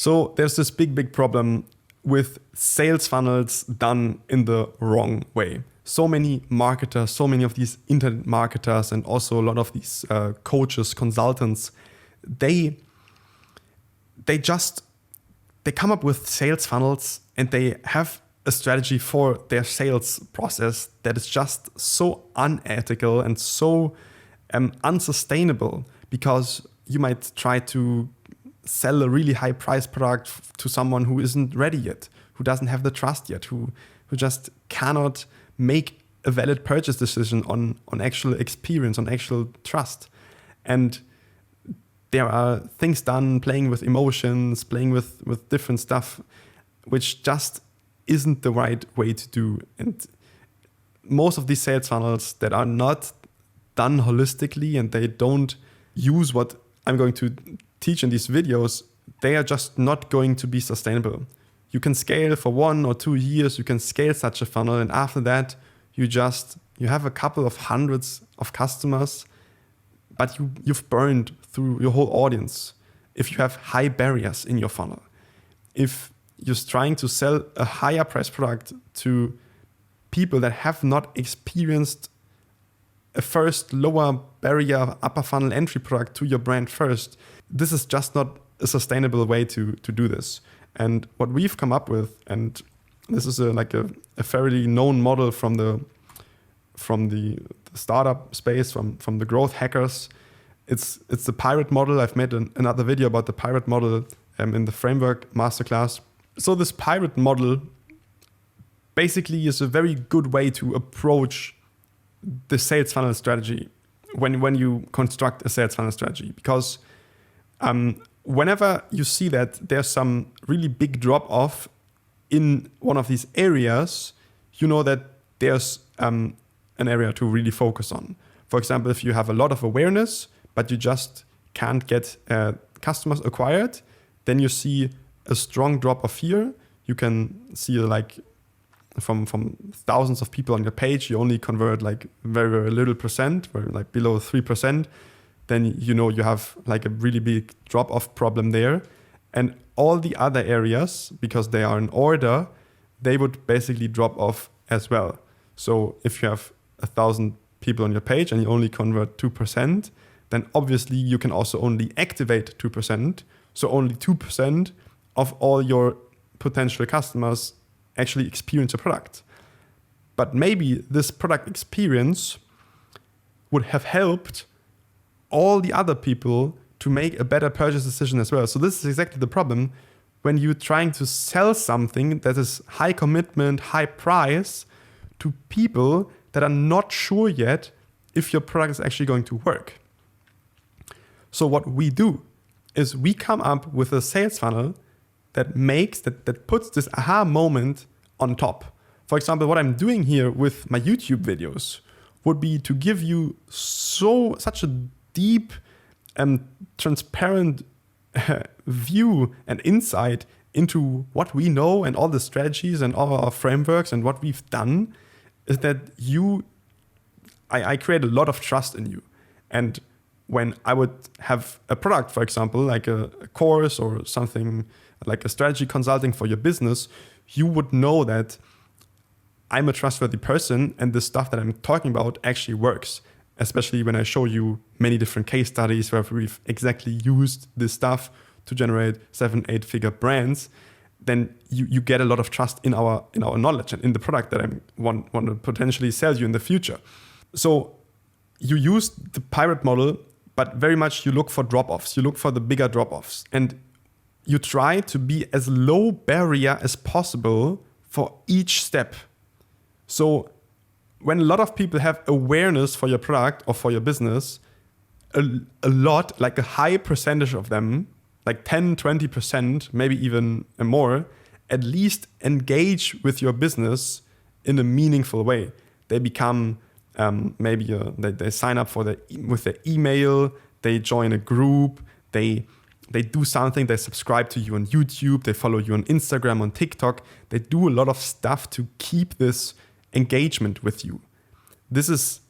So there's this big problem with sales funnels done in the wrong way. So many marketers, so many of these internet marketers, and also a lot of these coaches, consultants, they come up with sales funnels, and they have a strategy for their sales process that is just so unethical and so unsustainable, because you might try to sell a really high price product to someone who isn't ready yet, who doesn't have the trust yet, who just cannot make a valid purchase decision on actual experience, on actual trust. And there are things done playing with emotions, playing with different stuff, which just isn't the right way to do. And most of these sales funnels that are not done holistically and they don't use what I'm going to teach in these videos, they are just not going to be sustainable. You can scale for 1 or 2 years, you can scale such a funnel, and after that, you have a couple of hundreds of customers, but you've burned through your whole audience. If you have high barriers in your funnel, if you're trying to sell a higher price product to people that have not experienced a first lower barrier upper funnel entry product to your brand first, this is just not a sustainable way to do this. And what we've come up with, and this is a fairly known model from the startup space, from the growth hackers. It's the pirate model. I've made another video about the pirate model in the framework MasterClass. So this pirate model basically is a very good way to approach the sales funnel strategy when you construct a sales funnel strategy, because whenever you see that there's some really big drop off in one of these areas, you know that there's an area to really focus on. For example, if you have a lot of awareness, but you just can't get customers acquired, then you see a strong drop off here. You can see from thousands of people on your page, you only convert very, very little percent, or below 3%. Then you have a really big drop-off problem there. And all the other areas, because they are in order, they would basically drop off as well. So if you have 1,000 people on your page and you only convert 2%, then obviously you can also only activate 2%. So only 2% of all your potential customers actually experience a product. But maybe this product experience would have helped all the other people to make a better purchase decision as well. So this is exactly the problem when you're trying to sell something that is high commitment, high price to people that are not sure yet if your product is actually going to work. So what we do is we come up with a sales funnel that puts this aha moment on top. For example, what I'm doing here with my YouTube videos would be to give you such a deep and transparent view and insight into what we know and all the strategies and all our frameworks and what we've done, is that I create a lot of trust in you. And when I would have a product, for example, like a course or something like a strategy consulting for your business, you would know that I'm a trustworthy person and the stuff that I'm talking about actually works. Especially when I show you many different case studies where we've exactly used this stuff to generate 7-8 figure brands, then you get a lot of trust in our knowledge and in the product that I want to potentially sell you in the future. So you use the pirate model, but very much you look for drop-offs. You look for the bigger drop-offs. And you try to be as low barrier as possible for each step. So when a lot of people have awareness for your product or for your business, a lot, like a high percentage of them, like 10, 20%, maybe even more, at least engage with your business in a meaningful way. They become they sign up with their email, they join a group, they do something, they subscribe to you on YouTube, they follow you on Instagram, on TikTok. They do a lot of stuff to keep this engagement with you. This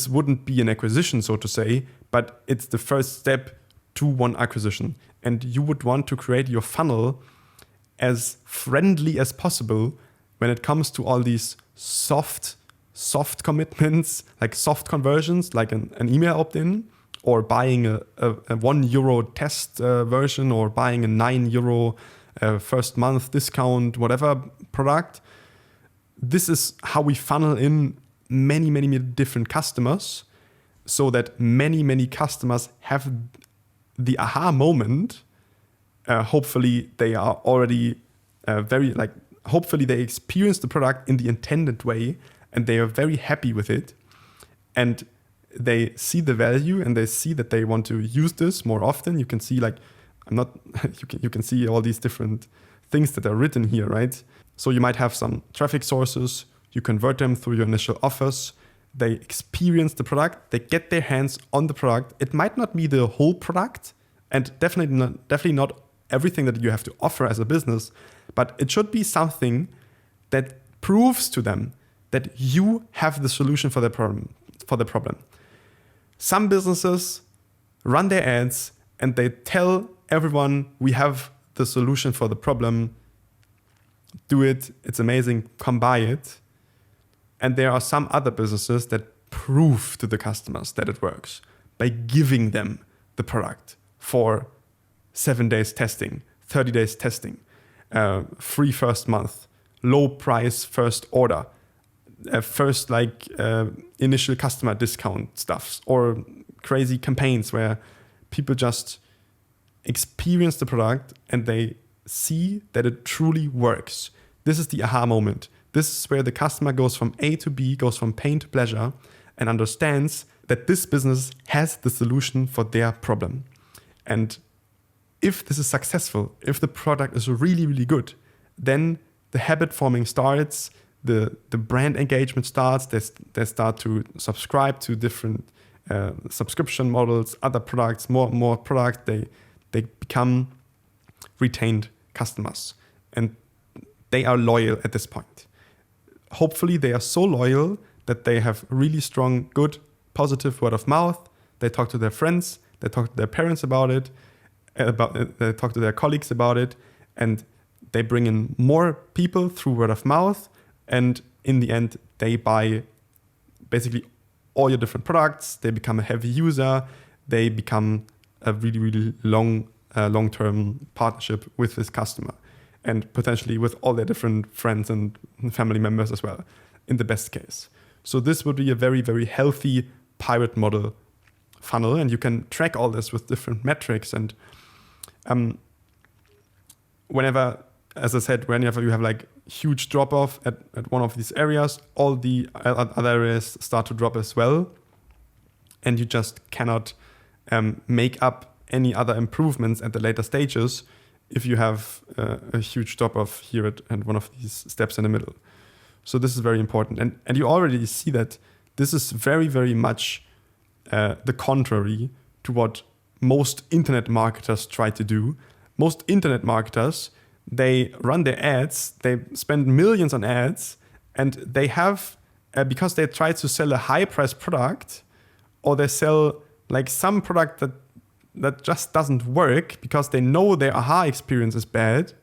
wouldn't be an acquisition, so to say, but it's the first step to one acquisition. and you would want to create your funnel as friendly as possible when it comes to all these soft commitments, like soft conversions, like an email opt-in, or buying a €1 test version, or buying a €9 first month discount, whatever product. This is how we funnel in many different customers, so that many customers have the aha moment. Hopefully they are already hopefully they experience the product in the intended way and they are very happy with it, and they see the value and they see that they want to use this more often. You can see you can see all these different things that are written here, right? So you might have some traffic sources, you convert them through your initial offers, they experience the product, they get their hands on the product. It might not be the whole product, and definitely not everything that you have to offer as a business, but it should be something that proves to them that you have the solution for the problem. Some businesses run their ads and they tell everyone, we have the solution for the problem. Do it. It's amazing. Come buy it. And there are some other businesses that prove to the customers that it works by giving them the product for 7 days testing, 30 days testing, free first month, low price first order, first initial customer discount stuffs, or crazy campaigns where people just experience the product and they see that it truly works. This is the aha moment. This is where the customer goes from A to B, goes from pain to pleasure, and understands that this business has the solution for their problem. And if this is successful, if the product is really good, then the habit forming starts, the brand engagement starts, they start to subscribe to different subscription models, other products, more products, they become retained customers. And they are loyal at this point. Hopefully they are so loyal that they have really strong, good, positive word of mouth. They talk to their friends, they talk to their parents about it, they talk to their colleagues about it, and they bring in more people through word of mouth. And in the end, they buy basically all your different products. They become a heavy user. They become a really long-term partnership with this customer, and potentially with all their different friends and family members as well, in the best case. So this would be a very healthy pirate model funnel, and you can track all this with different metrics. And whenever you have like huge drop off at one of these areas, all the other areas start to drop as well, and you just cannot make up any other improvements at the later stages if you have a huge drop off here at one of these steps in the middle. So this is very important, and you already see that this is very much the contrary to what most internet marketers try to do. Most internet marketers, they run their ads, they spend millions on ads, and they have, because they try to sell a high price product, or they sell like some product that just doesn't work because they know their aha experience is bad,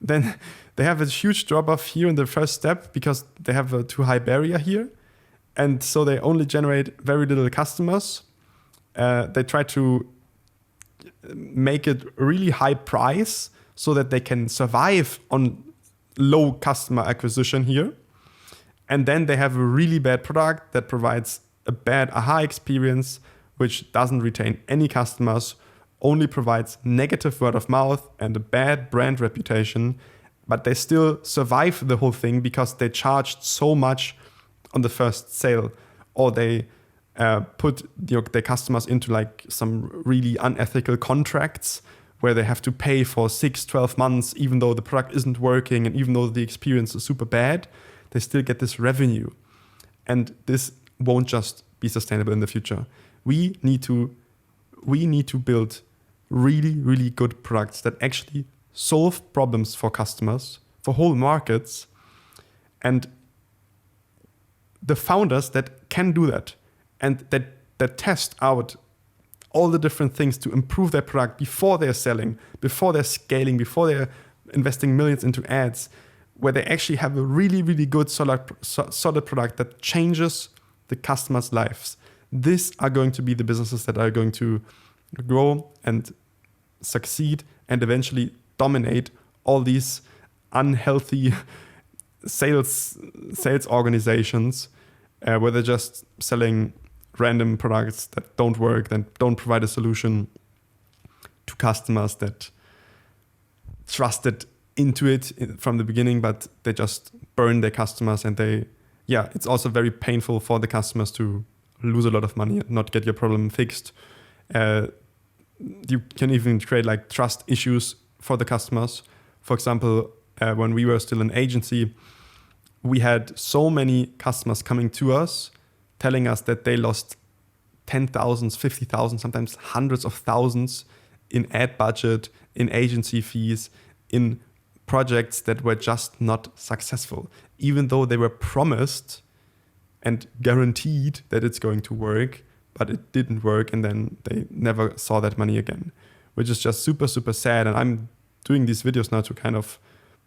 then they have a huge drop off here in the first step because they have a too high barrier here. And so they only generate very little customers. They try to make it really high price so that they can survive on low customer acquisition here. And then they have a really bad product that provides a bad aha experience, which doesn't retain any customers, only provides negative word of mouth and a bad brand reputation, but they still survive the whole thing because they charged so much on the first sale, or they put their customers into like some really unethical contracts where they have to pay for 6-12 months, even though the product isn't working and even though the experience is super bad, they still get this revenue. And this won't just be sustainable in the future. We need to build really good products that actually solve problems for customers, for whole markets, and the founders that can do that and that test out all the different things to improve their product before they're selling, before they're scaling, before they're investing millions into ads, where they actually have a really, really good solid product that changes the customers' lives. These are going to be the businesses that are going to grow and succeed and eventually dominate all these unhealthy sales organizations where they're just selling random products that don't work, that don't provide a solution to customers that trusted into it from the beginning, but they just burn their customers, and it's also very painful for the customers to lose a lot of money and not get your problem fixed. You can even create like trust issues for the customers. For example, when we were still an agency, we had so many customers coming to us telling us that they lost 10,000, 50,000, sometimes hundreds of thousands in ad budget, in agency fees, in projects that were just not successful, even though they were promised and guaranteed that it's going to work, but it didn't work, and then they never saw that money again, which is just super, super sad. And I'm doing these videos now to kind of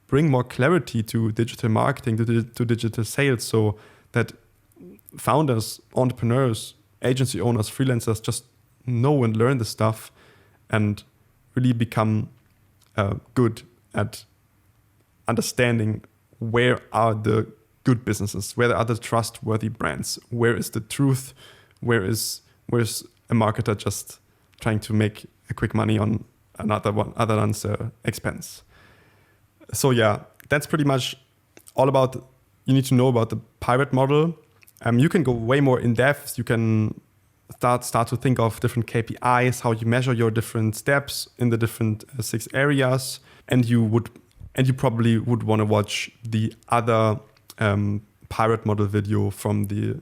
bring more clarity to digital marketing, to digital sales, so that founders, entrepreneurs, agency owners, freelancers just know and learn the stuff and really become good at understanding where are the good businesses, where are the trustworthy brands, where is the truth, where's a marketer just trying to make a quick money on other one's expense. So yeah, that's pretty much all about, you need to know about the pirate model. You can go way more in depth. You can start to think of different KPIs, how you measure your different steps in the different 6 areas. And you probably would want to watch the other pirate model video from the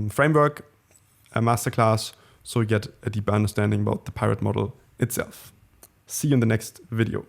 framework MasterClass, so you get a deeper understanding about the pirate model itself. See you in the next video.